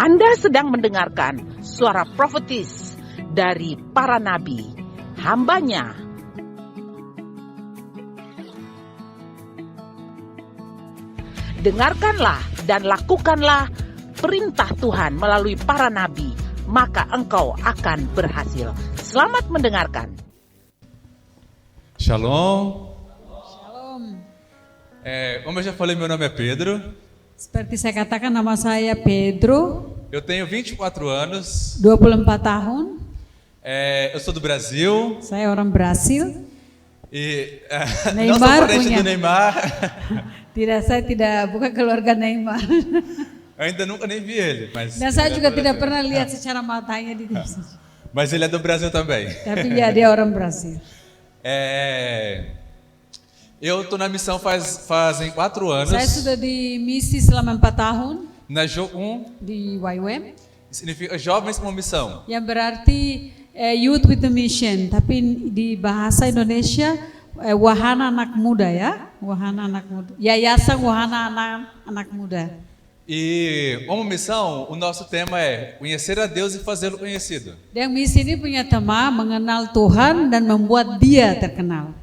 Anda sedang mendengarkan suara profetis dari para nabi, hambanya. Dengarkanlah dan lakukanlah perintah Tuhan melalui para nabi, maka engkau akan berhasil. Selamat mendengarkan. Shalom. Shalom. Como eu já falei, meu nome é Pedro. Seperti saya katakan, nama saya Pedro, Eu tenho 24 anos. 24 tahun. Eu sou do Brasil. Saya orang Brasil. E não sou Neymar parente punya. do Neymar. Saya tidak bukan keluarga Neymar. Ainda nunca nem vi ele. Mas Dan saya ele é juga do tidak Brasil. pernah lihat secara matanya di TV. Mas ele é do Brasil também. Tapi ya dia orang Brasil. Eu estou na missão fazem 4 anos. Saya sudah di misi selama 4 tahun Na Jo1 di YWAM, significa Jovens com Missão. yang berarti Youth with a Mission. Tapi di bahasa Indonesia Wahana Anak Muda ya, Wahana Anak Muda. Yayasan Wahana Anak Muda. E como missão, o nosso tema é conhecer a Deus e fazê-lo conhecido. Dan misi ini punya tema mengenal Tuhan dan membuat Dia terkenal.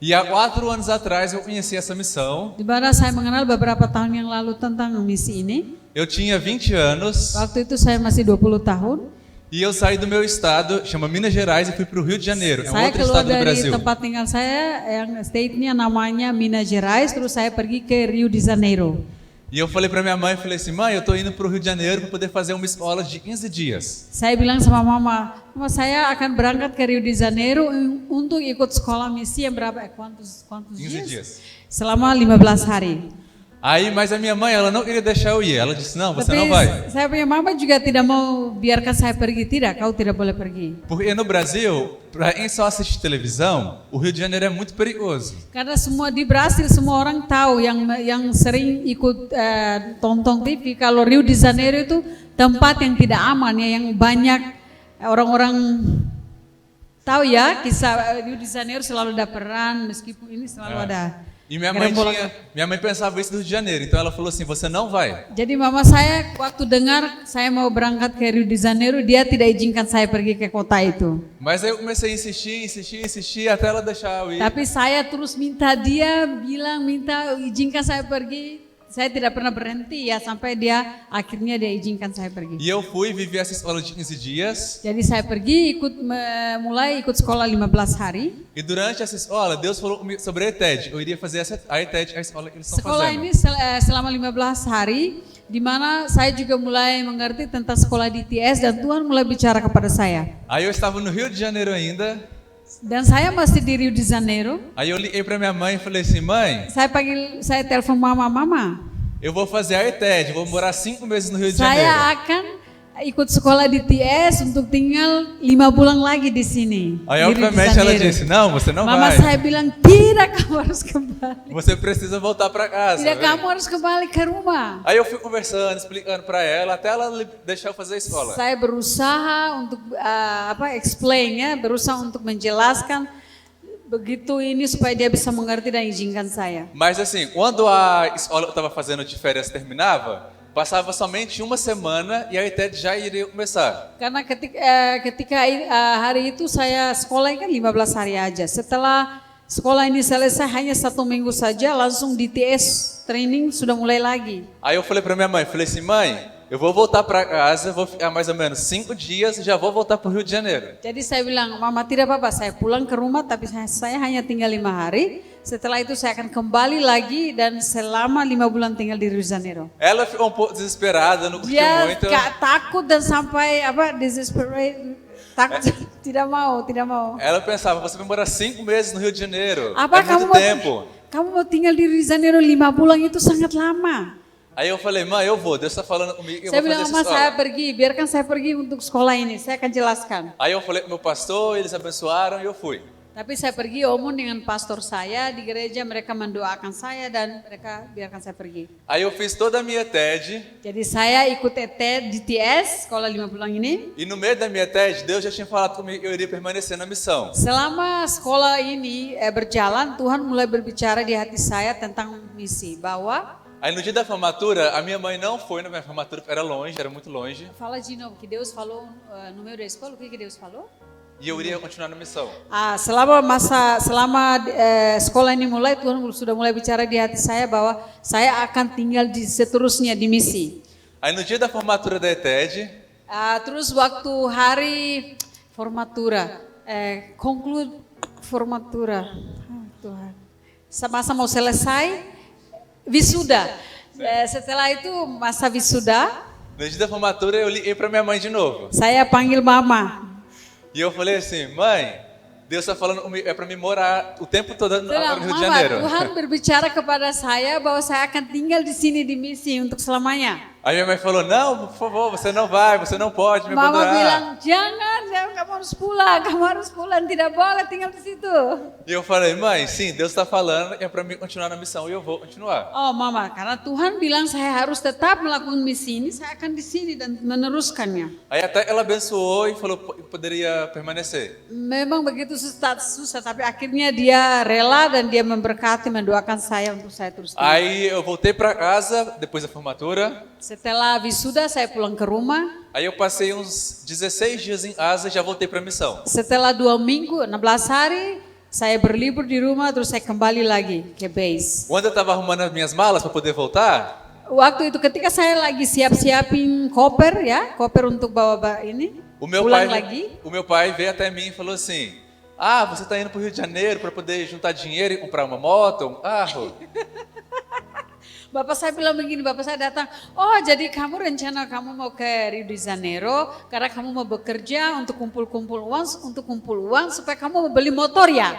E há 4 anos atrás eu conheci essa missão. Di mana saya mengenal beberapa tahun yang lalu tentang misi ini. Eu tinha 20 anos Waktu itu saya masih 20 tahun. e eu saí do meu estado, chama Minas Gerais, e fui para o Rio de Janeiro. É um Saya outro keluar estado do dari Brasil. tempat tinggal saya yang state-nya namanya Minas Gerais, terus saya pergi ke Rio de Janeiro. E eu falei para minha mãe, falei assim, mãe, eu estou indo para o Rio de Janeiro para poder fazer uma escola de 15 dias. Saya bilang sama mama, saya akan berangkat ke Rio de Janeiro untuk ikut sekolah misi yang berapa? Quantos 15 dias. Selama 15 hari. Aí, mas a minha mãe, ela não queria deixar eu ir. Ela disse, não, você Tapi não vai. saya punya mama juga tidak mau biarkan saya pergi. Tidak, kau tidak boleh pergi. Porque no Brasil, para quem só assiste televisão, o Rio de Janeiro é muito perigoso. Karena semua di Brasil semua orang tahu yang sering ikut tonton TV kalau Rio de Janeiro itu tempat yang tidak aman ya, yang banyak orang-orang tahu ya, kisah Rio de Janeiro selalu ada perang, meskipun ini selalu ada. E minha mãe pensava isso do Rio de Janeiro, então ela falou assim, você não vai. Jadi mama saya waktu dengar saya mau berangkat ke Rio de Janeiro, dia tidak izinkan saya pergi ke kota itu. Mas aí eu comecei a insistir até ela deixar eu ir. Tapi saya terus minta dia minta izinkan saya pergi. Saya tidak pernah berhenti ya sampai dia akhirnya dia izinkan saya pergi. E eu fui viver essa escola de 15 dias. Jadi saya pergi mulai ikut sekolah 15 hari. E durante essa escola, Deus falou comigo sobre a ETED. Eu iria fazer a ETED, a escola que eles estão Sekolah fazendo. ini selama 15 hari di mana saya juga mulai mengerti tentang sekolah DTS dan Tuhan mulai bicara kepada saya. Aí eu estava no Rio de Janeiro ainda. Dan saya masih di Rio de Janeiro. Aí eu liguei para minha mãe e falei assim, mãe, Saya telepon mama, eu vou fazer a ETED, vou morar 5 meses no Rio de saya Janeiro. akan ikut sekolah DTS untuk tinggal 5 bulan lagi di sini. Aí di Rio de obviamente ela Janeiro. disse, não, você não Mama vai. saya bilang, tidak, kamu harus kembali. Você precisa voltar para casa. Tidak, velho." kamu harus kembali ke rumah. Aí eu fui conversando, explicando para ela, até ela deixar eu fazer a escola. Saya berusaha untuk explain ya, berusaha untuk menjelaskan begitu ini supaya dia bisa mengerti dan izinkan saya. Mas assim, quando a escola que eu estava fazendo de férias terminava, passava somente uma semana e a ETED já iria começar. Karena ketika hari itu saya sekolah kan 15 hari aja. Setelah sekolah ini selesai hanya 1 minggu saja, langsung DTS training sudah mulai lagi. Aí eu falei para minha mãe, falei assim, mãe, eu vou voltar para casa, vou ficar mais ou menos 5 dias e já vou voltar para o Rio de Janeiro. Jadi saya bilang, mama tidak apa-apa, saya pulang ke rumah tapi saya hanya tinggal 5 hari. Setelah itu saya akan kembali lagi dan selama 5 bulan tinggal di Rio de Janeiro. Ela ficou um pouco desesperada, não curtiu Dia muito. takut dan sampai desperate, takut, tidak mau. Ela pensava, você vai morar 5 meses no Rio de Janeiro, Apa é muito tempo. kamu mau tinggal di Rio de Janeiro 5 bulan itu sangat lama. Aí eu falei, mãe, eu vou, Deus está falando comigo que eu Saya vou fazer bilang, essa mas saya escola. pergi, biarkan saya pergi untuk sekolah ini, saya akan jelaskan. Aí eu falei com meu pastor, eles abençoaram e eu fui. Tapi saya pergi omong dengan pastor saya di gereja, mereka mendoakan saya dan mereka biarkan saya pergi. Aí eu fiz toda a minha TED Jadi saya ikut DTS, sekolah 5 bulan ini. e no meio da minha TED, Deus já tinha falado comigo que eu iria permanecer na missão. Selama sekolah ini berjalan, Tuhan mulai berbicara di hati saya tentang misi, bahwa Aí no dia da formatura, a minha mãe não foi na minha formatura, era longe, era muito longe. Fala de novo que Deus falou no meio da escola. O que Deus falou? E eu iria continuar na missão. Selama sekolah ini mulai, Tuhan sudah mulai bicara di hati saya bahwa saya akan tinggal seterusnya di misi. Aí no dia da formatura da ETED, Terus waktu hari formatura, conclude formatura, Tuhan, masa mau selesai, wisuda. Setelah itu masa wisuda, no dia da formatura eu liguei para minha mãe de novo. saya panggil mama. E eu falei assim, mãe, Deus está falando é para mim morar o tempo todo no Rio de Mama, Janeiro. Tuhan berbicara kepada saya bahwa saya akan tinggal di sini di misi untuk selamanya. Aí minha mãe falou, não, por favor, você não vai, você não pode me Mama abandonar. bilang, jangan, kamu harus pulang, tidak boleh tinggal di situ. E eu falei, mãe, sim, Deus está falando, é para mim continuar na missão e eu vou continuar. Oh mama, karena Tuhan bilang saya harus tetap melakukan misi ini, saya akan di sini dan meneruskannya. Aí até ela abençoou e falou que poderia permanecer. Memang begitu susah, tapi akhirnya dia rela dan dia memberkati, mendoakan saya untuk saya terus. Aí eu voltei para casa depois da formatura. Setelah wisuda saya pulang ke rumah. Aí eu passei uns 16 dias em Asa e já voltei para a missão. Setelah 2 minggu, 16 hari, saya berlibur di rumah, terus saya kembali lagi ke base. Quando eu estava arrumando as minhas malas para poder voltar, Waktu itu ketika saya lagi siap-siapin koper untuk bawa ini, o meu pai veio até mim e falou assim, você está indo para o Rio de Janeiro para poder juntar dinheiro e comprar uma moto, um carro? Bapak saya bilang begini, bapak saya datang, oh jadi kamu rencana kamu mau ke Rio de Janeiro karena kamu mau bekerja untuk kumpul uang supaya kamu mau beli motor ya?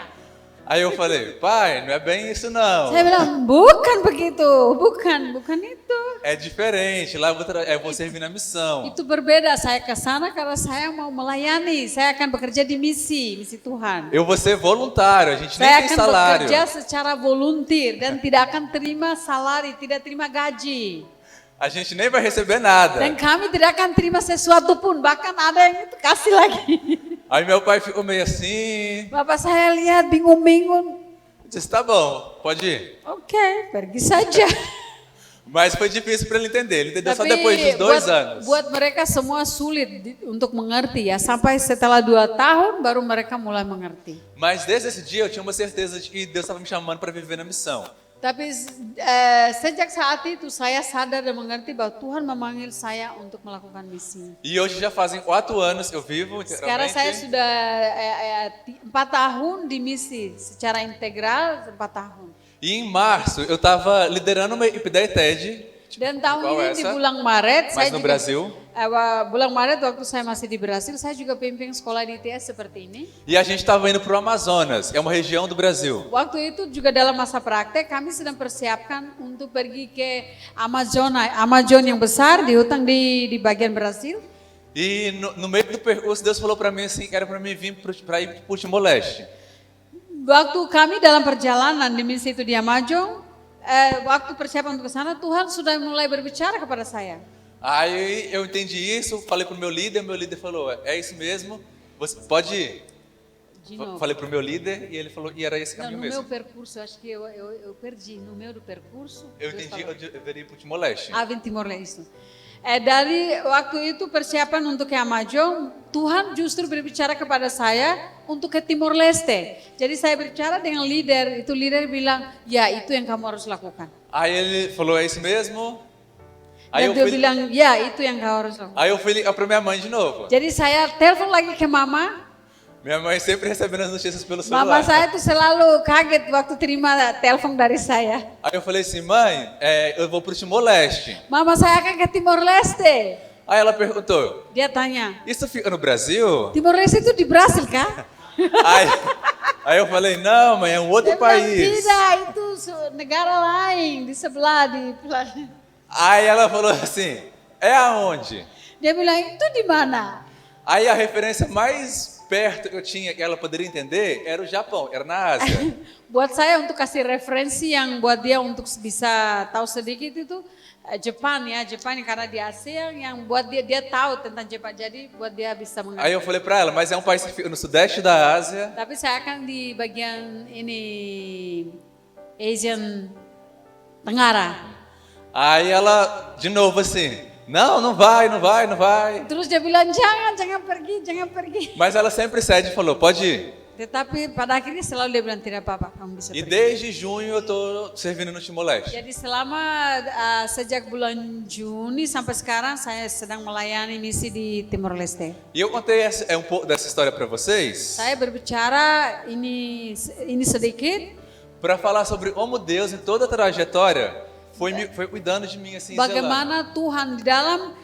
Aí eu falei, pai, não é bem isso não. Saya bilang, bukan begitu, bukan itu. É diferente, lá eu vou servir na missão. Itu berbeda, saya ke sana karena saya mau melayani, saya akan bekerja di misi Tuhan. Eu vou ser voluntário, a gente nem Saya tem akan salário. bekerja secara volunteer dan tidak akan terima salari, tidak terima gaji. A gente nem vai receber nada. Dan kami tidak akan terima sesuatu pun, bahkan ada yang itu kasih lagi. Aí meu pai ficou meio assim, Bapak saya lihat bingung-bingung. disse, tá bom, pode ir. Oke, pergi saja. Mas foi difícil para ele entender, ele entendeu só depois dos 2 anos. buat mereka semua sulit untuk mengerti ya. Sampai setelah 2 tahun baru mereka mulai mengerti. Mas desde esse dia eu tinha uma certeza de que Deus estava me chamando para viver na missão. Tapi sejak saat itu saya sadar dan mengerti bahwa Tuhan memanggil saya untuk melakukan misi. E hoje já fazem 4 anos eu vivo Sekarang saya integralmente. sudah 4 tahun di misi secara integral 4 tahun. E em março eu estava liderando uma equipe da ETED, Dan tahun igual ini di essa, bulan Maret mas saya no juga Brasil. bulan Maret waktu saya masih di Brasil saya juga pimpin sekolah di ITS seperti ini. E a gente estava indo para o Amazonas, é uma região do Brasil. Waktu itu juga dalam masa praktek kami sedang persiapkan untuk pergi ke Amazon yang besar di hutan di bagian Brasil. E no meio do percurso Deus falou para mim assim, que era para mim vir para ir para o Timor-Leste. Waktu kami dalam perjalanan di misi itu di Amazon, waktu persiapan untuk ke sana Tuhan sudah mulai berbicara kepada saya. Aí eu entendi isso, falei pro meu líder falou, é isso mesmo, você pode ir. Falei pro meu líder e ele falou, e era esse Não, caminho no meu mesmo. percurso, acho que eu perdi, no meio do percurso. Eu Deus entendi, falou. eu deveria ir pro Timor-Leste. Vim Timor-Leste. Dari waktu itu persiapan untuk ke Amazon, Tuhan justru berbicara kepada saya untuk ke Timor-Leste. Jadi saya berbicara dengan leader, itu leader bilang, ya itu yang kamu harus lakukan. Aí ele falou, é isso mesmo? Dan dia bilang, ya itu yang kamu harus lakukan. Aí eu fui ligar pra minha mãe de novo. Jadi saya telepon lagi ke mama. Minha mãe sempre recebendo as notícias pelo Mama celular. saya tuh selalu kaget waktu terima telepon dari saya. Aí eu falei assim, mãe, eu vou pro Timor-Leste. Mama saya akan ke Timor-Leste. Aí ela perguntou, Dia tanya, isso fica no Brasil? Timor-Leste itu di Brasil kah? Aí eu falei, não, mãe, é um outro Dia bilang, país. tidak, itu negara lain di sebelah di. Aí ela falou assim, é aonde? Dia bilang itu di mana? Aí a referência mais perto que eu tinha que ela poderia entender era o Japão, era na Ásia. Buat saya untuk kasih referensi yang buat dia untuk bisa tahu sedikit itu Jepang karena di Asia yang buat dia tahu tentang Jepang, jadi buat dia bisa mengerti. Aí eu falei pra ela, mas é um país que fica no sudeste da Ásia. Tapi saya akan di bagian ini Asian Tenggara. Aí ela, de novo assim, não vai. Terus dia bilang, jangan pergi. Mas ela sempre cede e falou, pode ir. Tetapi pada akhirnya selalu dia bilang, tidak apa-apa, kamu bisa E pergi. desde junho eu tô servindo no Timor-Leste. Jadi selama sejak bulan Juni sampai sekarang saya sedang melayani misi di Timor Leste. E eu contei um pouco dessa história para vocês, Saya berbicara ini sedikit para falar sobre como Deus em toda a trajetória foi cuidando de mim assim, zelando. bagaimana Tuhan di dalam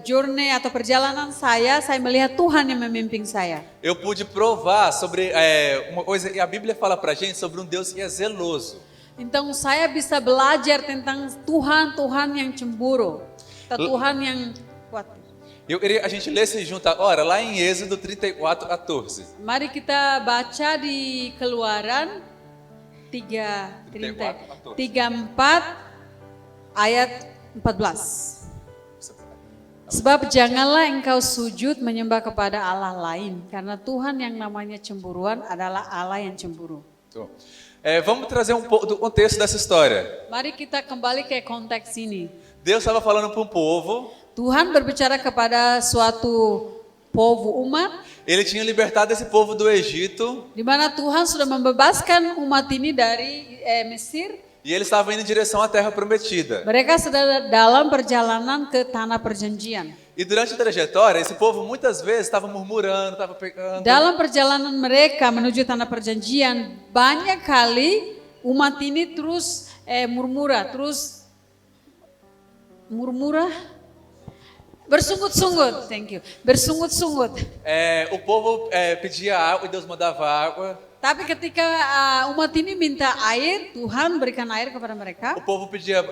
journey atau perjalanan saya melihat Tuhan yang memimpin saya. Eu pude provar sobre uma coisa, e a Bíblia fala pra gente sobre um Deus que é zeloso. Então saya bisa belajar tentang Tuhan yang cemburu, atau Tuhan yang khawatir. Eu queria a gente lesse junto agora, lá em Êxodo 34:14. Mari kita baca di Keluaran 34 ayat 14. Sebab janganlah engkau sujud menyembah kepada Allah lain, karena Tuhan yang namanya cemburuan adalah Allah yang cemburu. Vamos trazer um pouco do contexto dessa história. Mari kita kembali ke konteks ini. Deus estava falando para um povo. Tuhan berbicara kepada suatu povo umat, Ele tinha libertado esse povo do Egito. di mana Tuhan sudah membebaskan umat ini dari Mesir. E eles estavam indo em direção à terra prometida. Mereka sedang dalam perjalanan ke tanah perjanjian. E durante a trajetória, esse povo muitas vezes estava murmurando, estava pecando. Dalam perjalanan mereka menuju tanah perjanjian, banyak kali umat ini terus bersungut-sungut. Thank you. Bersungut-sungut. O povo pedia água e Deus mandava água. Tapi ketika umat ini minta air, Tuhan berikan air kepada mereka. O povo pedia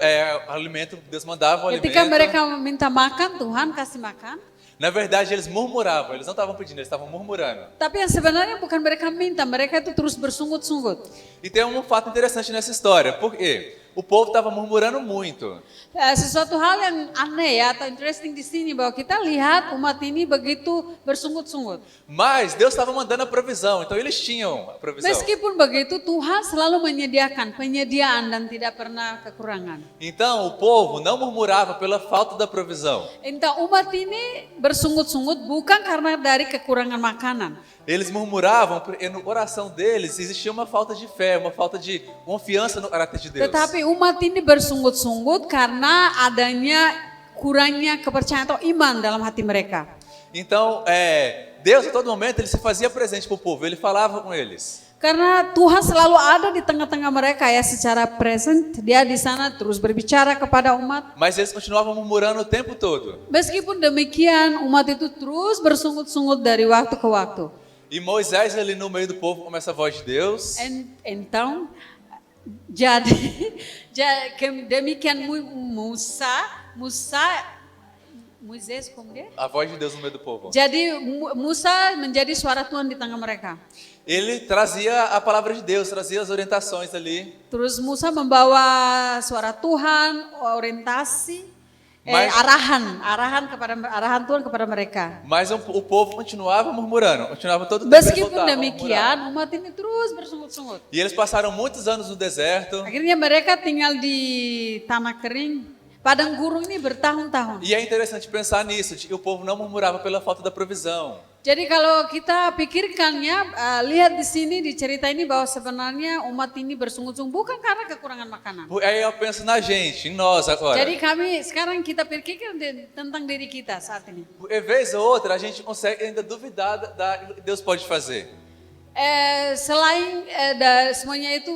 alimento, Deus mandava o alimento. Ketika mereka minta makan, Tuhan kasih makan. Na verdade, eles murmuravam, eles não estavam pedindo, eles estavam murmurando. Tapi yang sebenarnya bukan mereka minta, mereka itu terus bersungut-sungut. E tem um fato interessante nessa história, porque o povo estava murmurando muito. Sesuatu hal yang aneh ya atau interesting di sini bahwa kita lihat umat ini begitu bersungut-sungut. Mas Deus estava mandando a provisão, então eles tinham a provisão. Meskipun begitu Tuhan selalu menyediakan penyediaan dan tidak pernah kekurangan. Então o povo não murmurava pela falta da provisão. Então umat ini bersungut-sungut bukan karena dari kekurangan makanan. Eles murmuravam porque no coração deles existia uma falta de fé, uma falta de confiança no caráter de Deus. Tetapi umat ini bersungut-sungut karena adanya kurangnya kepercayaan atau iman dalam hati mereka. Então, Deus a todo momento ele se fazia presente para o povo, ele falava com eles. Karena Tuhan selalu ada di tengah-tengah mereka ya secara present, dia di sana terus berbicara kepada umat. Mas eles continuavam murmurando o tempo todo. Meskipun demikian, umat itu terus bersungut-sungut dari waktu ke waktu. E Moisés ali no meio do povo começa a voz de Deus. Então, jadi demikian Moisés como dia? A voz de Deus no meio do povo. Jadi Musa menjadi suara Tuhan di tengah mereka. Ele trazia a palavra de Deus, trazia as orientações ali. Terus Musa membawa suara Tuhan, orientasi, arahan Tuhan kepada mereka. Mas o povo continuava murmurando, continuava todo tempo. Meskipun demikian, umat ini terus bersungut-sungut. E eles passaram muitos anos no deserto. Akhirnya mereka tinggal di tanah kering, padang gurun ini bertahun-tahun. E é interessante pensar nisso, de que o povo não murmurava pela falta da provisão. Jadi kalau kita pikirkannya, lihat di sini di cerita ini bahwa sebenarnya umat ini bersungut-sungut bukan karena kekurangan makanan. Aí eu penso na gente, em nós agora. Jadi sekarang kita pikirkan tentang diri kita saat ini. Porque vez ou outra a gente consegue ainda duvidar da que Deus pode fazer. Selain semuanya itu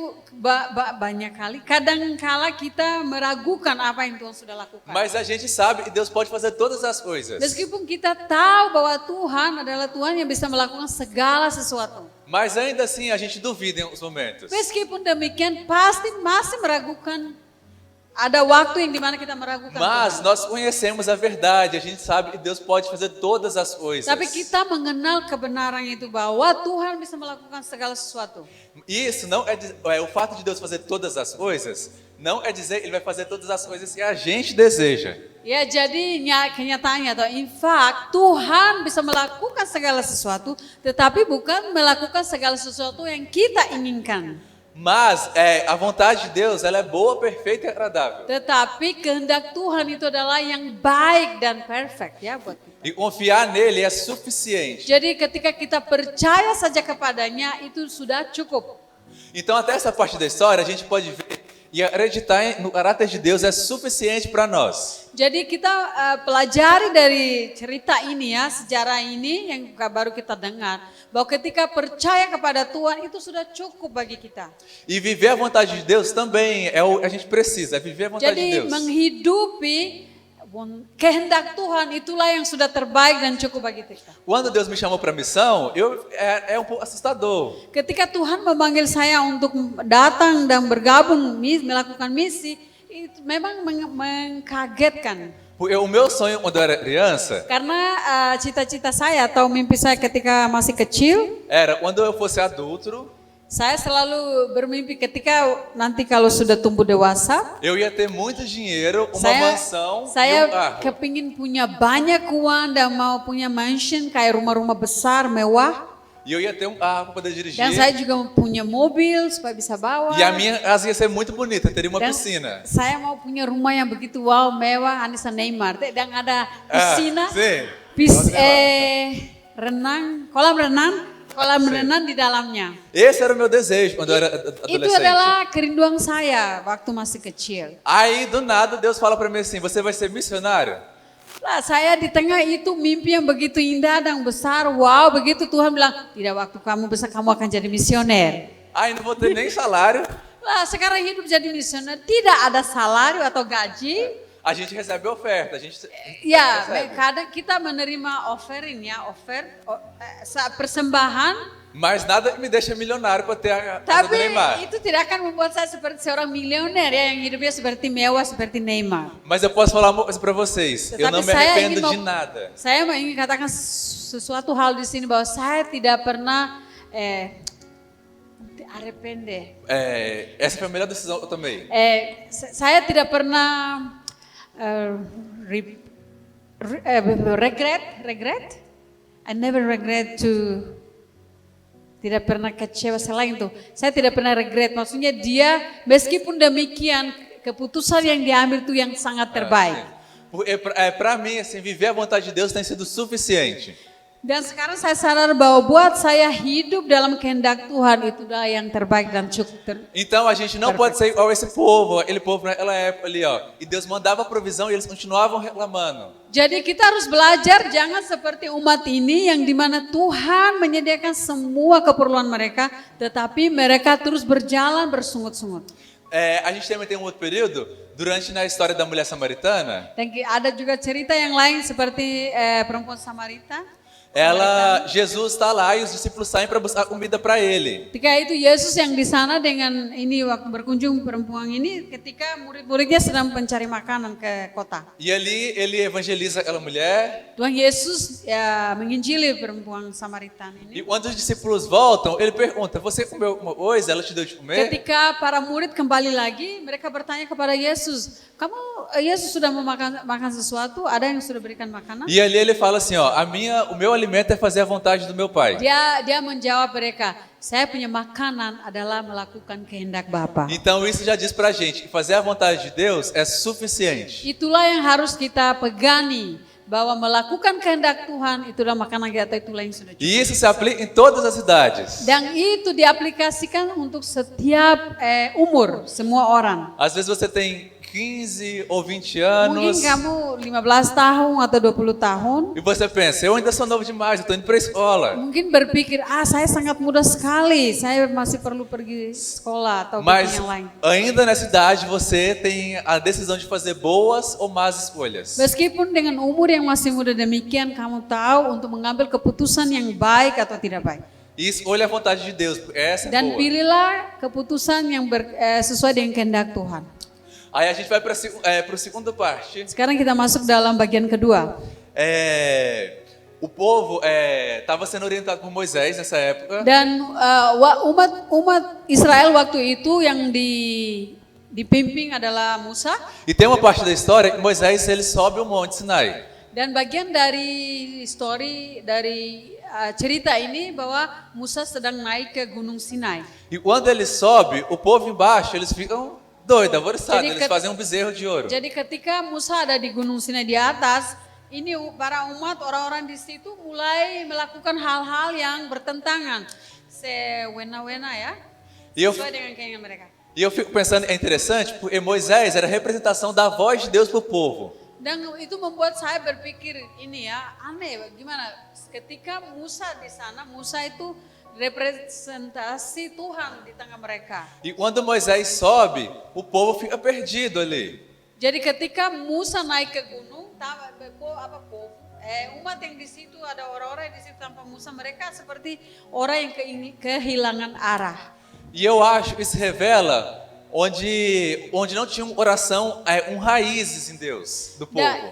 banyak kali, kadang-kala kita meragukan apa yang Tuhan sudah lakukan. Mas a gente sabe que Deus pode fazer todas as coisas. Meskipun kita tahu bahwa Tuhan adalah Tuhan yang bisa melakukan segala sesuatu. Mas ainda assim a gente duvida em alguns momentos. Meskipun demikian pasti masih meragukan. Ada waktu yang dimana kita meragukan. Mas nós conhecemos a verdade, a gente sabe que Deus pode fazer todas as coisas. Tapi kita mengenal kebenaran itu bahwa Tuhan bisa melakukan segala sesuatu. Isso não o fato de Deus fazer todas as coisas, não é dizer que Ele vai fazer todas as coisas que a gente deseja. Ya, jadi kenyataannya atau in fact Tuhan bisa melakukan segala sesuatu, tetapi bukan melakukan segala sesuatu yang kita inginkan. Mas a vontade de Deus, ela é boa, perfeita e agradável. Tetapi kehendak Tuhan itu adalah yang baik dan perfect ya buat kita. E confiar nele é suficiente. Jadi ketika kita percaya saja kepadanya itu sudah cukup. Então até essa parte da história a gente pode ver e acreditar no caráter de Deus é suficiente para nós. Jadi kita pelajari dari cerita ini ya, sejarah ini yang baru kita dengar. Bahwa ketika percaya kepada Tuhan itu sudah cukup bagi kita. E viver a vontade de Deus também é o que a gente precisa, é viver a vontade de Jadi Deus. menghidupi kehendak Tuhan itulah yang sudah terbaik dan cukup bagi kita. Quando Deus me chamou para missão, é um pouco assustador. Ketika Tuhan memanggil saya untuk datang dan bergabung melakukan misi, itu memang mengkagetkan. O meu sonho quando eu era criança Karena cita-cita saya atau mimpi saya ketika masih kecil, era quando eu fosse adulto, saya selalu bermimpi ketika nanti kalau sudah tumbuh dewasa, eu ia ter muito dinheiro, uma saya mansão e saya um carro. kepingin punya banyak uang dan mau punya mansion kayak rumah-rumah besar mewah. E eu ia ter um carro para poder dirigir. Dan saya juga punya mobil supaya bisa bawa. E a minha casa ia ser muito bonita, teria uma Dan piscina. saya mau punya rumah yang begitu wow mewah, Anissa Neymar. Dan ada piscina, Sim. kolam renang di dalamnya. Esse era o meu desejo quando eu era Itu adolescente. adalah kerinduan saya waktu masih kecil. Aí, do nada, Deus fala para mim assim, você vai ser missionário? Lah, saya di tengah itu mimpi yang begitu indah dan besar, wow, begitu Tuhan bilang, tidak, waktu kamu besar kamu akan jadi misioner. Aí não vou ter nem salário, Lah, sekarang hidup jadi misioner, tidak ada salário atau gaji. a gente recebe oferta, a gente Ya, recebe. kadang kita menerima persembahan, Mas nada me deixa milionário para ter a casa do tapi Neymar. itu tidak akan membuat saya seperti seorang milioner ya, yang hidupnya seperti mewah seperti Neymar. Mas eu posso falar uma coisa para vocês, eu não Tetapi me saya arrependo ingin de nada. Saya ingin katakan sesuatu hal di sini bahwa saya tidak pernah arrepender. Essa foi a melhor decisão que eu tomei. Saya tidak pernah regret. I never regret to. Tidak pernah kecewa selain itu. Saya tidak pernah regret. Maksudnya dia meskipun demikian keputusan yang diambil itu yang sangat terbaik. Para mim, assim, viver a vontade de Deus tem sido suficiente. Dan sekarang saya sadar bahwa buat saya hidup dalam kehendak Tuhan itulah yang terbaik dan cukup. Então a gente não pode ser igual esse povo, aquele povo naquela época ali, ó. E Deus mandava provisão e eles continuavam reclamando. Jadi kita harus belajar jangan seperti umat ini yang dimana Tuhan menyediakan semua keperluan mereka, tetapi mereka terus berjalan bersungut-sungut. A gente também tem um outro período, durante na história da mulher samaritana, Dan ada juga cerita yang lain seperti perempuan Samarita. Jesus está lá e os discípulos saem para buscar comida para ele. Ketika itu Yesus yang di sana dengan ini waktu berkunjung perempuan ini ketika murid-muridnya sedang mencari makanan ke kota. E ali ele evangeliza aquela mulher. Tuhan Yesus menginjili perempuan Samaritan E ini. quando os discípulos voltam, ele pergunta: você comeu alguma coisa? Ela te deu de comer? Ketika para murid kembali lagi, mereka bertanya kepada Yesus, Yesus sudah makan sesuatu? Ada yang sudah berikan makanan? E ali ele fala assim, ó, o meu alimento é fazer a vontade do meu pai. Dia menjawab mereka, saya punya makanan adalah melakukan kehendak Bapa. Então isso já diz pra gente que fazer a vontade de Deus é suficiente. Itulah yang harus kita pegani, bahwa melakukan kehendak Tuhan itulah makanan kita, itulah yang sudah cukup. E isso se aplica em todas as idades. Dan itu diaplikasikan untuk setiap umur, semua orang. Às vezes você tem 15 ou 20 anos Mungkin kamu 15 tahun atau 20 tahun, e você pensa, eu ainda sou novo demais, eu tô indo pra escola. mungkin berpikir, saya sangat muda sekali, saya masih perlu pergi sekolah atau Mas pergi yang lain. ainda nessa idade você tem a decisão de fazer boas ou más escolhas. Meskipun dengan umur yang masih muda demikian, kamu tahu untuk mengambil keputusan yang baik atau tidak baik. E escolha a vontade de Deus, porque essa é Dan boa. pilihlah keputusan yang sesuai dengan kehendak Tuhan. Aí a gente vai para a segunda parte. Sekarang kita masuk dalam bagian kedua. O povo estava sendo orientado por Moisés nessa época. Dan umat Israel waktu itu yang dipimpin adalah Musa. E tem uma parte da história que Moisés ele sobe o Monte Sinai. Dan bagian dari story dari cerita ini bahwa Musa sedang naik ke Gunung Sinai. E quando ele sobe, o povo embaixo, eles ficam doidos, alvoroçados, Jadi eles fazem um bezerro de ouro. Jadi ketika Musa ada di Gunung Sinai di atas, ini para umat orang-orang di situ mulai melakukan hal-hal yang bertentangan, sewena-wena ya, E eu, sesuai dengan keinginan mereka. e eu fico pensando, é interessante, porque Moisés era a representação da voz de Deus para o povo. Dan itu membuat saya berpikir ini ya, aneh gimana ketika Musa di sana, Musa itu representasi Tuhan di tengah mereka. E quando Moisés sobe, o povo fica perdido ali. Jadi ketika Musa naik ke gunung, umat yang di situ ada orang-orang yang di situ tanpa Musa, mereka seperti orang yang kehilangan arah. E eu acho que isso revela onde não tinha uma oração, raízes em Deus, do povo.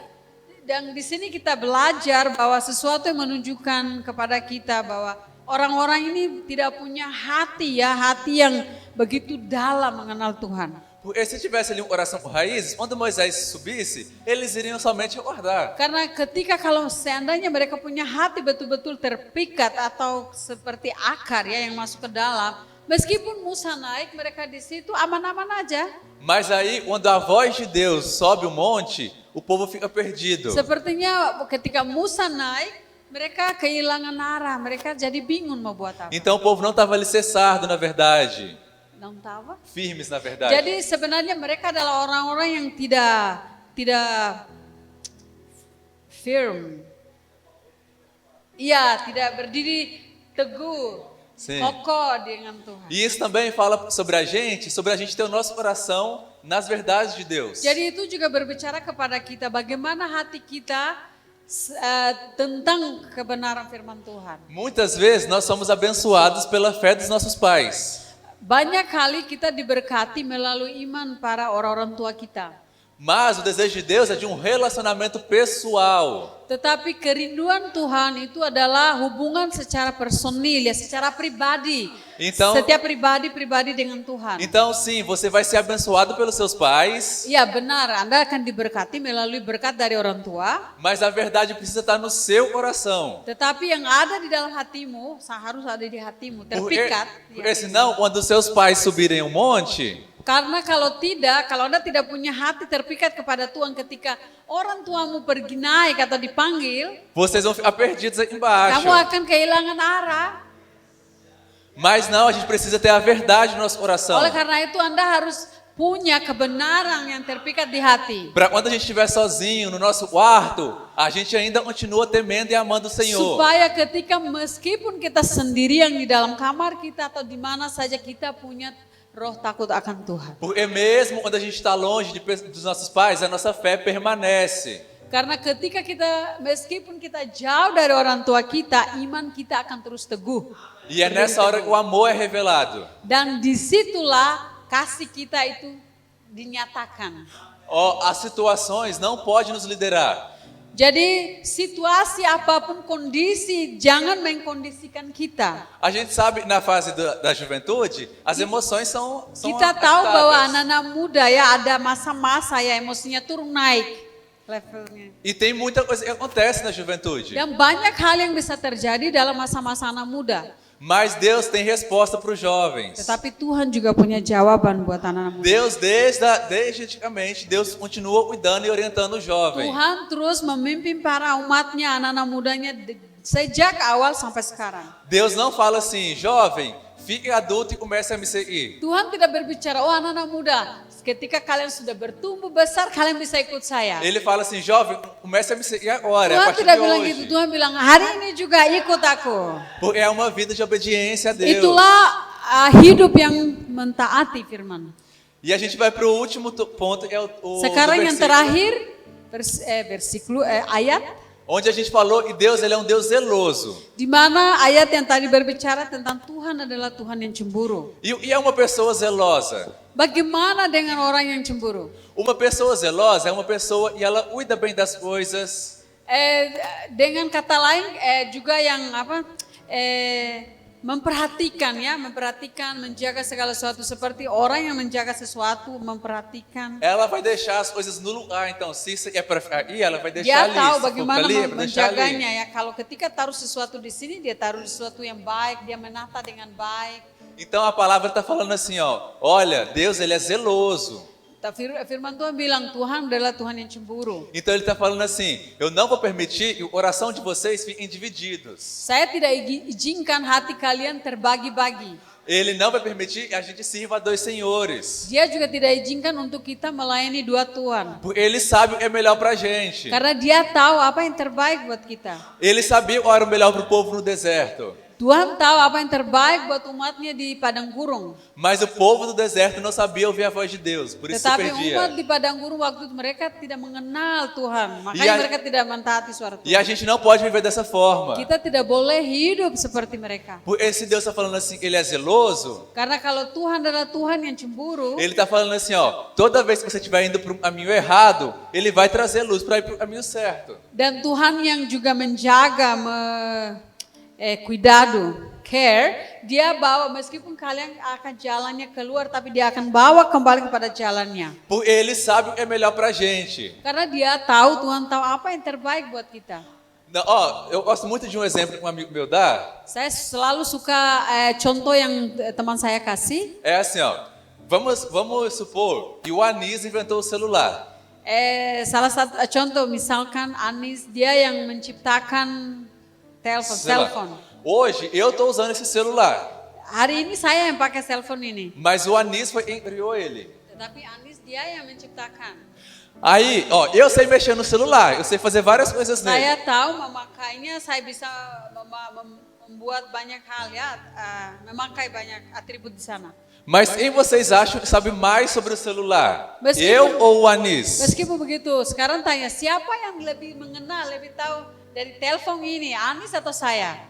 Dan di sini kita belajar bahwa sesuatu yang menunjukkan kepada kita bahwa orang-orang ini tidak punya hati ya, hati yang begitu dalam mengenal Tuhan. Porque se tivesse ali uma oração com raízes, quando Moisés subisse, eles iriam somente aguardar. Karena ketika kalau seandainya mereka punya hati betul-betul terpikat atau seperti akar ya yang masuk ke dalam, meskipun Musa naik, mereka di situ aman-aman aja. Mas aí, quando a voz de Deus sobe o monte, o povo fica perdido. Sepertinya ketika Musa naik, mereka kehilangan arah, mereka jadi bingung mau buat apa. Então o povo não estava alicerçado, na verdade. Não tahu. Firmes, na verdade. Jadi sebenarnya mereka adalah orang-orang yang tidak firm. Iya, tidak berdiri teguh, Sim. kokoh dengan Tuhan. E isso também fala sobre a gente ter o nosso coração nas verdades de Deus. Jadi itu juga berbicara kepada kita bagaimana hati kita tentang kebenaran firman Tuhan. Muitas vezes nós somos abençoados pela fé dos nossos pais. Banyak kali kita diberkati melalui iman para orang-orang tua kita. Mas o desejo de Deus é de um relacionamento pessoal. Tetapi kerinduan Tuhan itu adalah hubungan secara personil, ya, secara pribadi. Então, Setiap pribadi dengan Tuhan. Então sim, você vai ser abençoado pelos seus pais. Ya benar, Anda akan diberkati melalui berkat dari orang tua. Mas a verdade precisa estar no seu coração. Tetapi yang ada di dalam hatimu, harus ada di hatimu, terpikat. Porque senão, quando os seus pais subirem um monte, karena kalau Anda tidak punya hati terpikat kepada Tuhan ketika orang tuamu pergi naik atau dipanggil, vocês vão ficar perdidos aqui embaixo. kamu akan kehilangan arah. Mas não, a gente precisa ter a verdade no nosso coração. Oleh karena itu Anda harus punya kebenaran yang terpikat di hati. Para quando a gente estiver sozinho no nosso quarto, a gente ainda continua temendo e amando o Senhor. Supaya ketika meskipun kita sendirian di dalam kamar kita atau di mana saja kita punya roh takut akan Tuhan. Porque mesmo quando a gente está longe dos nossos pais, a nossa fé permanece. Karena ketika meskipun kita jauh dari orang tua kita, iman kita akan terus teguh. E é nessa hora que o amor é revelado. Dan disitulah kasih kita itu dinyatakan. As situações não podem nos liderar. Jadi situasi apapun kondisi jangan mengkondisikan kita. A gente sabe na fase da juventude, as emoções são Kita tahu bahwa agitadas. anak-anak muda ya ada masa-masa ya emosinya turun naik levelnya. E tem muita coisa que acontece na juventude. Dan banyak hal yang bisa terjadi dalam masa-masa anak muda. Mas Deus tem resposta para os jovens. Tetapi Tuhan juga punya jawaban buat anak-anak muda. Deus, desde antigamente, Deus continua cuidando e orientando os jovens. Tuhan terus memimpin para umatnya, anak-anak mudanya sejak awal sampai sekarang. Deus não fala assim, jovem, fique adulto e comece a me seguir. Tuhan tidak berbicara, oh anak-anak muda, ketika kalian sudah bertumbuh besar, kalian bisa ikut saya. Ele fala assim, jovem, comece a me seguir agora, a Tuhan partir tidak de bilang hoje. gitu, Tuhan bilang hari ini juga ikut aku. Porque é uma vida de obediência a Deus. Itulah hidup yang mentaati firman. E a gente vai para o último ponto, que é o Sekarang do yang versículo, terakhir, ayat onde a gente falou que Deus ele é um Deus zeloso. di mana ayat yang tadi berbicara tentang Tuhan adalah Tuhan yang cemburu. E é uma pessoa zelosa. Bagaimana dengan orang yang cemburu? Uma pessoa zelosa é uma pessoa e ela cuida bem das coisas. Dengan kata lain juga yang memperhatikan ya, menjaga segala sesuatu seperti orang yang menjaga sesuatu, memperhatikan. Ela vai deixar as coisas no lugar. Então, se isso é para ficar aí, ela vai Dia deixar ali. tahu Se for bagaimana ali, é para deixar ali. menjaganya ya. Kalau ketika taruh sesuatu di sini, dia taruh sesuatu yang baik, dia menata dengan baik. Então a palavra está falando assim, ó, olha, Deus ele é zeloso. Firman Tuhan bilang Tuhan adalah Tuhan yang cemburu. Então ele está falando assim, eu não vou permitir que o coração de vocês fiquem divididos. Saya tidak izinkan hati kalian terbagi-bagi. Ele não vai permitir que a gente sirva a dois senhores. Dia juga tidak izinkan untuk kita melayani dua Tuhan. Porque ele sabe o que é melhor para a gente. Karena dia tahu apa yang terbaik buat kita. Ele sabia qual era o melhor para o povo no deserto. Tuhan tahu apa yang terbaik buat umatnya di padang gurun. Mas o povo do deserto não sabia ouvir a voz de Deus, por isso se Tetapi umat perdia. di padang gurun waktu itu mereka tidak mengenal Tuhan, makanya mereka tidak mentaati suara E a Tuhan. gente não pode viver dessa forma. Kita tidak boleh hidup seperti mereka. Por esse Deus está falando assim, ele é zeloso. Karena kalau Tuhan adalah Tuhan yang cemburu, Ele está falando assim, ó, toda vez que você estiver indo para o caminho errado, ele vai trazer luz para ir para o caminho certo. dan Tuhan yang juga menjaga, cuidado, care, dia bawa meskipun kalian akan jalannya keluar, tapi dia akan bawa kembali kepada jalannya. Por ele sabe o que é melhor para a gente. Karena dia tahu, Tuhan tahu apa yang terbaik buat kita. Não, ó, eu gosto muito de um exemplo que um amigo meu dá. Saya selalu suka contoh yang teman saya kasih. É assim, ó, vamos supor que o Anis inventou o celular. Salah satu contoh misalkan Anis dia yang menciptakan Sei lá. telepon. Hoje eu estou usando esse celular, Hari ini saya yang pakai telepon ini. mas o Anis foi quem criou ele. Tetapi Anis dia yang menciptakan. Aí, ó, eu sei mexer no celular, eu sei fazer várias coisas nele. Saya tahu memakainya, saya bisa membuat banyak hal ya, memakai banyak atribut di sana. Mas quem vocês acham que sabe mais sobre o celular? Meskipun- Eu ou o Anis? Meskipun begitu, sekarang tanya siapa yang lebih mengenal, lebih tahu dari telepon ini, Anis atau saya?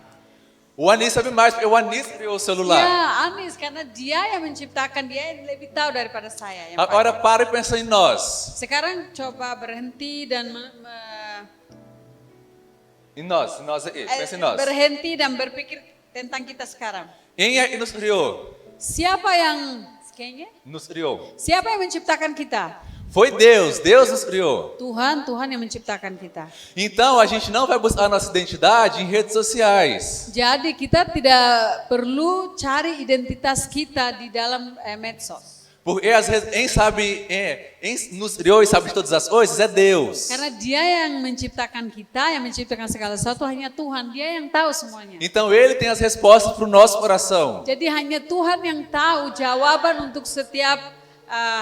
O Anis sabe mais, porque o Anis criou o celular. Ya, Anis, karena dia yang menciptakan, dia yang lebih tahu daripada saya. Yang Agora pakai. para e pensa em nós. Sekarang coba berhenti dan Em nós aí, pensa em nós. berhenti dan berpikir tentang kita sekarang. Quem é que nos criou? Siapa yang kayaknya? Nos criou. Siapa yang menciptakan kita? Foi Deus, Deus nos criou. Tuhan yang menciptakan kita. Então a gente não vai buscar nossa identidade em redes sociais. Jadi kita tidak perlu cari identitas kita di dalam medsos. Porque às vezes quem nos criou e sabe de todas as coisas é Deus. Karena dia yang menciptakan kita, yang menciptakan segala sesuatu hanya Tuhan, dia yang tahu semuanya. Então ele tem as respostas para o nosso coração. Jadi hanya Tuhan yang tahu jawaban untuk setiap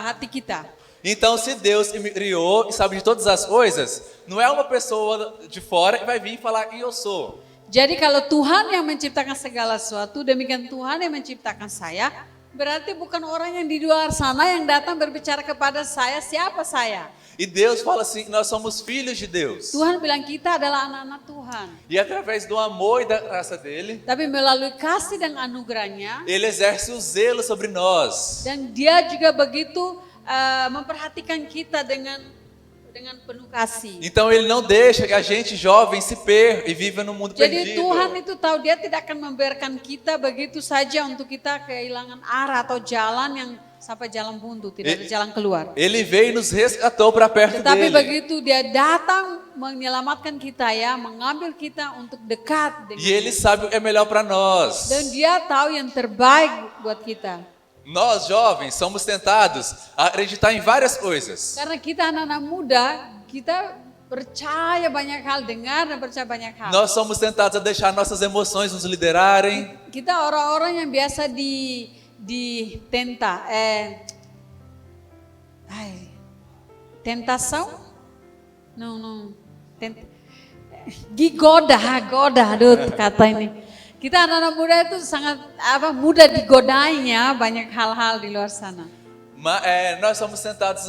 hati kita. Então se Deus me criou e sabe de todas as coisas, não é uma pessoa de fora que vai vir falar quem eu sou. Jadi kalau Tuhan yang menciptakan segala sesuatu, demikian Tuhan yang menciptakan saya, berarti bukan orang yang di luar sana yang datang berbicara kepada saya, siapa saya. E Deus fala assim, nós somos filhos de Deus. Tuhan bilang kita adalah anak-anak Tuhan. E através do amor e da graça dele, Tapi melalui kasih dan anugerahnya, ele exerce o zelo sobre nós. dan dia juga begitu memperhatikan kita dengan penuh kasih. Então ele não deixa que a gente jovem se perca e viva no mundo Jadi perdido. Tuhan itu tahu dia tidak akan membiarkan kita begitu saja untuk kita kehilangan arah atau jalan yang sampai jalan buntu, tidak ada jalan keluar. Ele veio e nos resgatou para perto Tetapi dele. begitu dia datang menyelamatkan kita ya, mengambil kita untuk dekat dengan E ele sabe o que é melhor para nós. dan dia tahu yang terbaik buat kita. Nós jovens somos tentados a acreditar em várias coisas. Karena kita anak-anak muda, kita percaya banyak hal, dengar dan percaya banyak hal. Nós somos tentados a deixar nossas emoções nos liderarem. Kita orang-orang yang biasa ditenta, tentação? Não, digoda, aduh kata ini. Kita anak-anak muda itu sangat mudah digodainya banyak hal-hal di luar sana. Nós somos tentados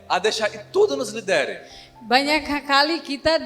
a deixar que tudo nos lidere. Banyak kali kita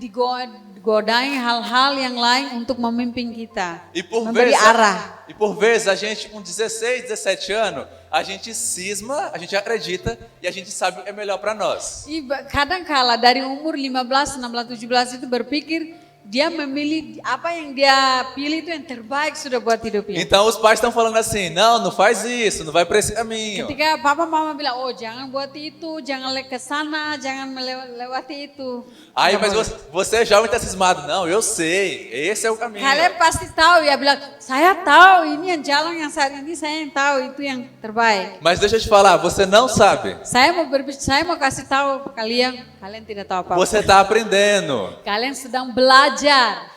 digodain hal-hal yang lain untuk memimpin kita, memberi arah. E por vezes a gente com 16, 17 anos, a gente cisma, a gente acredita e a gente sabe o que é melhor para nós. Kadang kala dari umur 15, 16, 17 itu berpikir dia memilih apa yang dia pilih itu yang terbaik sudah buat hidupnya. Então os pais estão falando assim, não faz isso, não vai para esse caminho. Ketika papa mama bilang, oh jangan buat itu, jangan ke sana, jangan melewati itu. Aí, mas você jovem está cismado, não, eu sei, esse é o caminho. Kalian pasti tahu ya, bilang, saya tahu ini yang jalan yang saat ini saya yang tahu itu yang terbaik. Mas deixa eu te falar, você não sabe. Saya mau kasih tahu kalian tidak tahu apa-apa. Você está aprendendo. Kalian sedang belajar.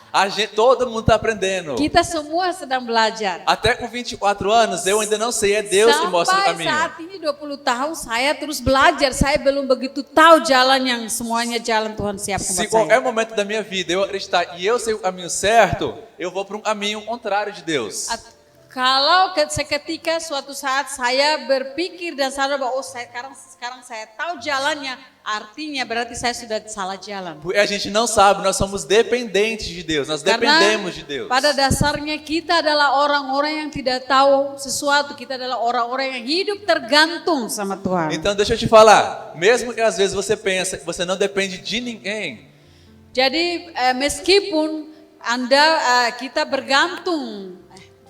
Todo mundo está aprendendo. Kita semua sedang belajar. Até com 24 anos, eu ainda não sei, é Deus que mostra o Sampai caminho. saat ini 20 tahun saya terus belajar. Saya belum begitu tahu jalan yang semuanya jalan Tuhan siapkan Se buat qualquer saya. momento da minha vida eu acreditar e eu sei o caminho certo, eu vou para um caminho contrário de Deus. Kalau seketika suatu saat saya berpikir dan sadar bahwa sekarang saya tahu jalannya, artinya berarti saya sudah salah jalan. Porque a gente não sabe, nós somos dependentes de Deus, nós dependemos de Deus. Pada dasarnya kita adalah orang-orang yang tidak tahu sesuatu, kita adalah orang-orang yang hidup tergantung sama Tuhan. Então deixa eu te falar, mesmo que às vezes você pensa que você não depende de ninguém. Jadi meskipun kita bergantung,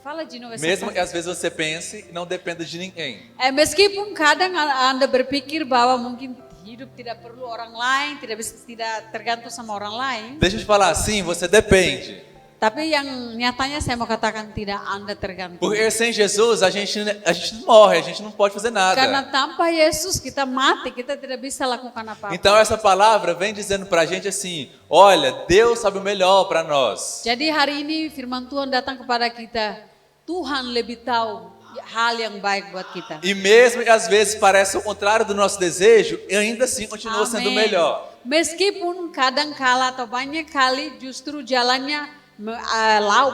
fala de novo essa Mesmo que parte. às vezes você pense, não dependa de ninguém. Meskipun kadang Anda berpikir bahwa mungkin hidup tidak perlu orang lain, tidak tergantung sama orang lain. Deixa eu te falar, sim, você depende. Tapi yang nyatanya saya mau katakan tidak Anda tergantung. Porque sem Jesus a gente morre, a gente não pode fazer Karena nada. tanpa Yesus kita mati, kita tidak bisa lakukan apa-apa. Então essa palavra vem dizendo pra gente assim, olha, Deus sabe o melhor para nós. Jadi hari ini firman Tuhan datang kepada kita. Tuhan lebih tahu hal yang baik buat kita. E mesmo que às vezes pareça o contrário do nosso desejo, ainda assim continua sendo Amin. melhor. Meskipun kadang kala atau banyak kali justru jalannya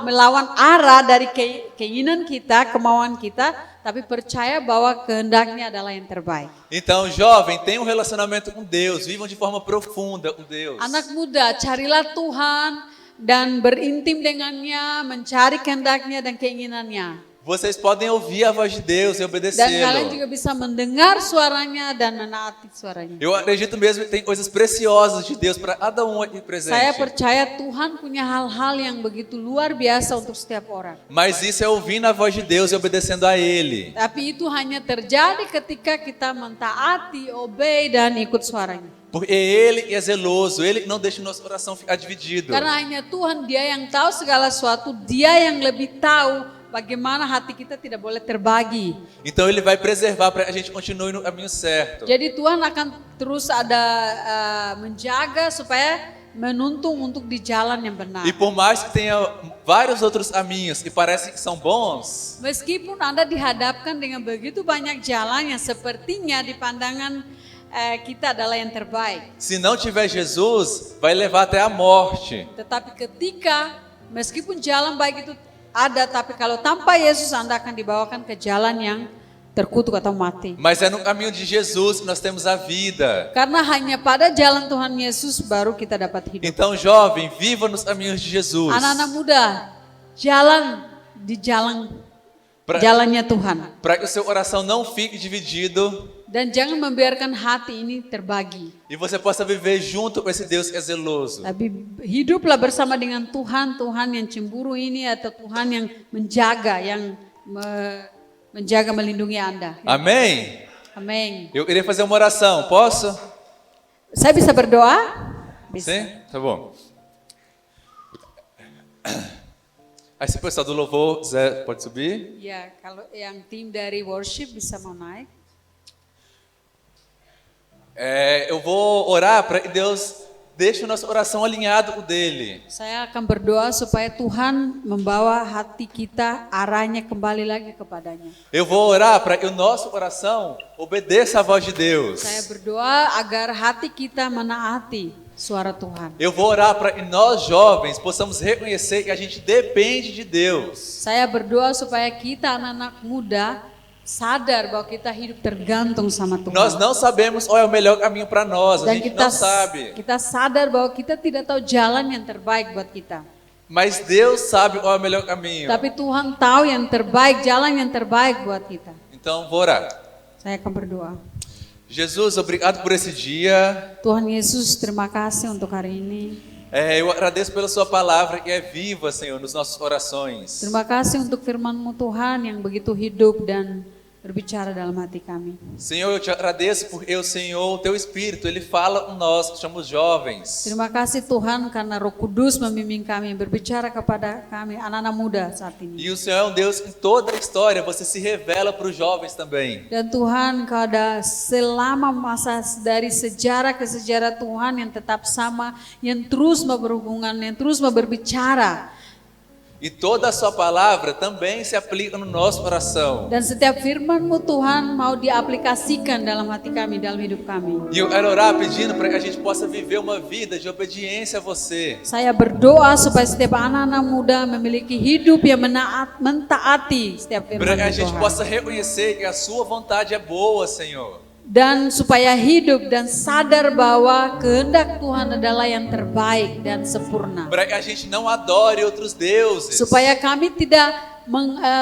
melawan arah dari keinginan kita, kemauan kita, tapi percaya bahwa kehendaknya adalah yang terbaik. Então, jovem, tenha um relacionamento com Deus, vivam de forma profunda com Deus. Anak muda, carilah Tuhan dan berintim dengannya, mencari kehendaknya dan keinginannya. Vocês podem ouvir a voz de Deus e Dan kalian obedecê-lo. juga bisa mendengar suaranya dan menaati suaranya. Eu acredito mesmo que tem coisas preciosas de Deus para cada um aqui presente. Saya percaya Tuhan punya hal-hal yang begitu luar biasa untuk setiap orang. Mas isso é ouvindo a voz de Deus e obedecendo a Ele. Tapi itu hanya terjadi ketika kita mentaati, obey dan ikut suaranya. Porque Ele é zeloso, Ele não deixa o nosso coração ficar dividido. Karena hanya Tuhan, Dia yang tahu segala sesuatu, Dia yang lebih tahu bagaimana hati kita tidak boleh terbagi. Então Ele vai preservar para a gente continue no caminho certo. Jadi Tuhan akan terus menjaga supaya menuntun untuk di jalan yang benar. E por mais que tenha vários outros caminhos que parecem que são bons, Meskipun Anda dihadapkan dengan begitu banyak jalan yang sepertinya di pandangan kita adalah yang terbaik. se não tiver Jesus, vai levar até a morte. Tetapi ketika meskipun jalan baik itu ada, tapi kalau tanpa Yesus Anda akan dibawakan ke jalan yang terkutuk atau mati. Mas é no caminho de Jesus que nós temos a vida. Karena hanya pada jalan Tuhan Yesus baru kita dapat hidup. Então, jovem, viva nos caminhos de Jesus. Anak-anak muda, jalan di jalannya Tuhan. Para que o seu coração não fique dividido Dan jangan membiarkan hati ini terbagi. e você possa viver junto com esse Deus que é zeloso. Tapi hiduplah bersama dengan Tuhan, Tuhan yang cemburu ini atau Tuhan yang menjaga, menjaga melindungi Anda. Amém? Amin. Eu queria fazer uma oração, posso? Saya bisa berdoa? Bisa. Sim? Tá bom. Aí se o pessoal do louvor quiser, pode subir. Ya, kalau yang tim dari worship bisa mau naik. Eu vou orar para que Deus deixe o nosso coração alinhado com o dele. Saya akan berdoa supaya Tuhan membawa hati kita arahnya kembali lagi kepadanya. Eu vou orar para que o nosso coração obedeça a voz de Deus. Saya berdoa agar hati kita menaati suara Tuhan. Eu vou orar para que nós jovens possamos reconhecer que a gente depende de Deus. Saya berdoa supaya kita anak-anak muda sadar bahwa kita hidup tergantung sama Tuhan. Nós não sabemos qual é o melhor caminho para nós, a Dan gente não sabe. kita sadar bahwa kita tidak tahu jalan yang terbaik buat kita. Mas Deus sabe qual é o melhor caminho. Tapi Tuhan tahu yang terbaik, jalan yang terbaik buat kita. Então, vou orar. Saya akan berdoa. Jesus, obrigado por esse dia. Tuhan Yesus, terima kasih untuk hari ini. Eu agradeço pela sua palavra que é viva, Senhor, nos nossos orações. Terima kasih untuk firman-Mu Tuhan yang begitu hidup dan berbicara dalam hati kami. Senhor, eu te agradeço porque o Senhor, o teu Espírito, ele fala com nós que somos jovens. Terima kasih Tuhan karena Roh Kudus membimbing kami, berbicara kepada kami anak-anak muda saat ini. E o Senhor é um Deus que em toda a história você se revela para os jovens também. Dan Tuhan, Kau ada selama masa dari sejarah ke sejarah Tuhan yang tetap sama, yang terus berhubungan, yang terus berbicara. E toda a sua palavra também se aplica no nosso coração. Dan setiap firman-Mu Tuhan mau diaplikasikan dalam hati kami, dalam hidup kami. E eu quero orar pedindo para que a gente possa viver uma vida de obediência a você. Saya berdoa supaya setiap anak-anak muda memiliki hidup yang mentaati setiap Para firman que a gente Tuhan. possa reconhecer que a sua vontade é boa, Senhor. Dan supaya hidup dan sadar bahwa kehendak Tuhan adalah yang terbaik dan sempurna. Para que a gente não adore outros deuses. Supaya kami tidak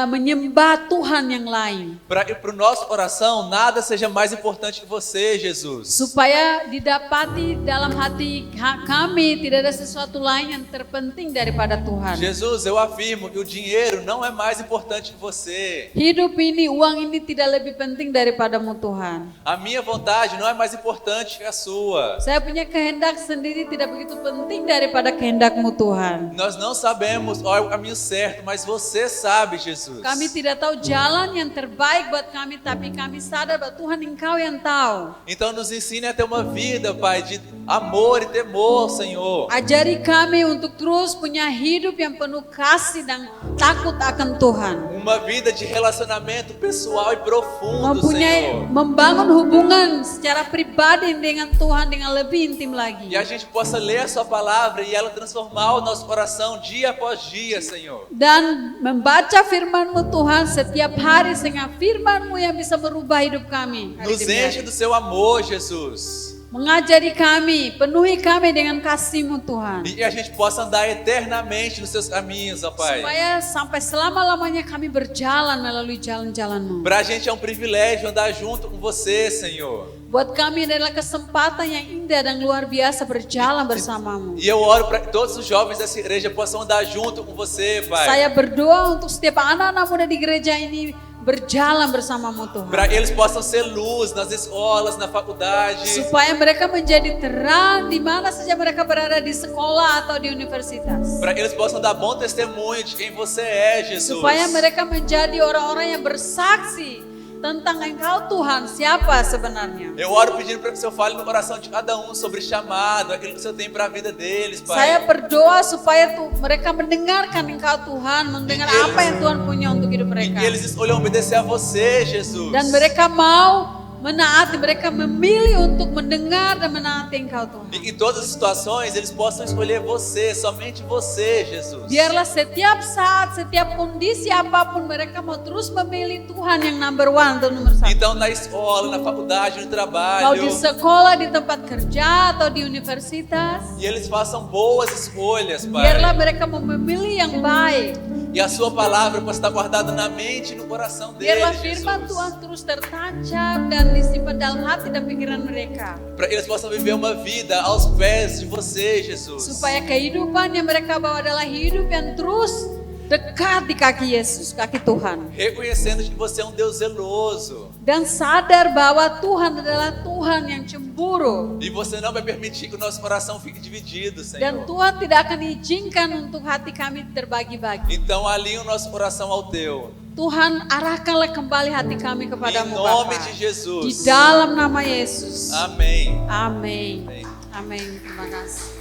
menyembah Tuhan yang lain. Para que para o nosso coração nada seja mais importante que você, Jesus. Supaya didapati dalam hati kami tidak ada sesuatu lain yang terpenting daripada Tuhan. Jesus, eu afirmo que o dinheiro não é mais importante que você. Hidup ini, uang ini tidak lebih penting daripadamu Tuhan. A minha vontade não é mais importante que a sua. Saya punya kehendak sendiri tidak begitu penting daripada kehendakmu Tuhan. Nós não sabemos qual é o caminho certo, mas você sabe, Jesus. Kami tidak tahu jalan yang terbaik buat kami, tapi kami sadar bahwa Tuhan Engkau yang tahu. Então nos ensine a ter uma vida, Pai, de amor e temor, Senhor. Ajari kami untuk terus punya hidup yang penuh kasih dan takut akan Tuhan. Uma vida de relacionamento pessoal e profundo, Senhor. Membangun hubungan secara pribadi dengan Tuhan dengan lebih intim lagi. E a gente possa ler a sua palavra e ela transformar o nosso coração dia após dia, Senhor. Dan membaca firman-Mu Tuhan setiap hari sehingga firman-Mu yang bisa merubah hidup kami. Nos enche do seu amor, Jesus. Mengajari kami, penuhi kami dengan kasih-Mu Tuhan. E a gente possa andar eternamente nos seus caminhos, ó Pai. Supaya sampai selama-lamanya kami berjalan melalui jalan-jalan-Mu. Pra gente é um privilégio andar junto com você, Senhor. Buat kami adalah kesempatan yang indah dan luar biasa berjalan bersamamu. E eu oro para que todos os jovens dessa igreja possam andar junto com você, Pai. Saya berdoa untuk setiap anak-anak muda di gereja ini berjalan bersamamu Tuhan. Para que eles possam ser luz nas escolas, na faculdade. Supaya mereka menjadi terang di mana saja mereka berada di sekolah atau di universitas. Para que eles possam dar bom testemunho de quem você é, Jesus. Supaya mereka menjadi orang-orang yang bersaksi tentang Engkau Tuhan, siapa sebenarnya. Eu oro pedindo para que o Senhor fale no coração de cada um sobre chamado, aquilo que o Senhor tem para a vida deles, Pai. Saya berdoa supaya mereka mendengarkan Engkau Tuhan, mendengar apa yang Tuhan punya untuk hidup mereka. E eles escolham obedecer a você, Jesus. Dan mereka mau menaati, mereka memilih untuk mendengar dan menaati Engkau Tuhan. E em todas as situações eles possam escolher você, somente você, Jesus. Biarlah setiap saat, setiap kondisi apapun mereka mau terus memilih Tuhan yang number one atau nomor satu. Então na escola, na faculdade, no Mau trabalho. di sekolah, di tempat kerja atau di universitas. E eles façam boas escolhas, Pai. Biarlah mereka mau memilih yang baik. E a sua palavra possa estar guardada na mente e no coração Biarlah deles, firman Jesus. Tuhan terus tertancap dan disimpan dalam hati dan pikiran mereka. Para que eles possam viver uma vida aos pés de você, Jesus. Supaya kehidupan yang mereka bawa adalah hidup yang terus dekat di kaki Yesus, kaki Tuhan. Reconhecendo que você é um Deus zeloso. Dan sadar bahwa Tuhan adalah Tuhan yang cemburu. E você não vai permitir que o nosso coração fique dividido, Dan Senhor. Tuhan tidak akan izinkan untuk hati kami terbagi-bagi. Então alinhe o nosso coração ao teu. Tuhan, arahkanlah kembali hati kami Em kepadamu, nome Bapa. de Di Jesus. dalam nama Yesus. Amém. Amin. Amém. Amin. Terima kasih.